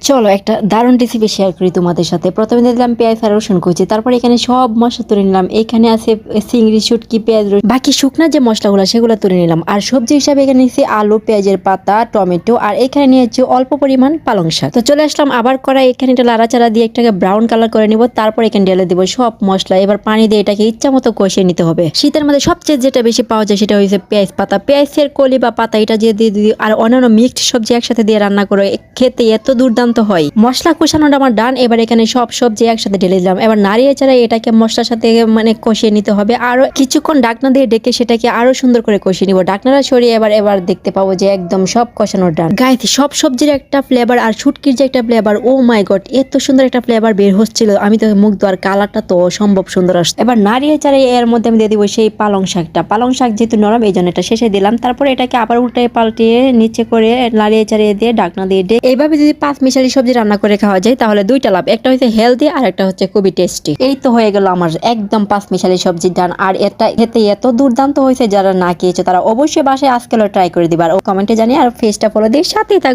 চলো একটা দারুণ রেসিপি শেয়ার করি তোমাদের সাথে। প্রথমে দিলাম পেঁয়াজ আর রসুন কুচি, তারপর এখানে সব মশলা তুলে নিলাম। এখানে আছে চিংড়ি, শুটকি, পেঁয়াজ, বাকি শুকনা যে মশলাগুলো সেগুলো তুলে নিলাম। আর সবজি হিসাবে এখানে নিয়েছি আলু, পেঁয়াজের পাতা, টমেটো, আর এখানে নিয়েছি অল্প পরিমাণ পালং শাক। তো চলে আসলাম আবার কড়াই, এখানে একটা লাড়াচাড়া দিয়ে একটাকে ব্রাউন কালার করে নিব। তারপর এখানে ঢেলে দিব সব মশলা। এবার পানি দিয়ে এটাকে ইচ্ছা মতো কষিয়ে নিতে হবে। শীতের মধ্যে সবচেয়ে যেটা বেশি পাওয়া যায় সেটা হচ্ছে পেঁয়াজ পাতা, পেঁয়াজের কলি বা পাতা, এটা দিয়ে দিয়ে আর অন্যান্য মিক্সড সবজি একসাথে দিয়ে রান্না করে খেতে এত দুর্দান্ত হয়। মশলা কষানোটা আমার ডান। এবার এখানে সব সবজি একসাথে ঢেলে দিলাম। এবার নাড়িয়ে চাড়িয়ে এটাকে মশলার সাথে কষিয়ে নিতে হবে। আরো কিছুক্ষণ ডাকনা দিয়ে ডেকে সেটাকে আরো সুন্দর করে কষিয়ে নিব। ডাকনাটা সরিয়ে এবার দেখতে পাবো যে একদম সব কষানোর ডান। গাইতে সব সবজির একটা ফ্লেভার আর শুটকির যে একটা ফ্লেভার, ও মাই গড, এত সুন্দর একটা ফ্লেভার বের হচ্ছিল, আমি তো মুগ্ধ। আর কালারটা তো অসম্ভব সুন্দর আসছে। এবার নাড়িয়ে চাড়িয়ে এর মধ্যে আমি দিয়ে দিব সেই পালং শাকটা। পালং শাক যেহেতু নরম, এই জন্য এটা শেষে দিলাম। তারপরে এটাকে আবার উল্টে পাল্টিয়ে নিচে করে নাড়িয়ে চাড়িয়ে দিয়ে ডাকনা দিয়ে এইভাবে যদি 5 মিশালি সবজি রান্না করে খাওয়া যায় তাহলে দুইটা লাভ, একটা হচ্ছে হেলদি আর একটা হচ্ছে খুবই টেস্টি। এই তো হয়ে গেল আমার একদম 5 মিশালি সবজির ডান। আর এটা খেতে এত দুর্দান্ত হয়েছে, যারা না খেয়েছে তারা অবশ্যই বাসায় আজকাল ট্রাই করে দিবা। আর কমেন্টে জানিয়ে আর ফেসটা ফলো দিয়ে সাথেই থাকবে।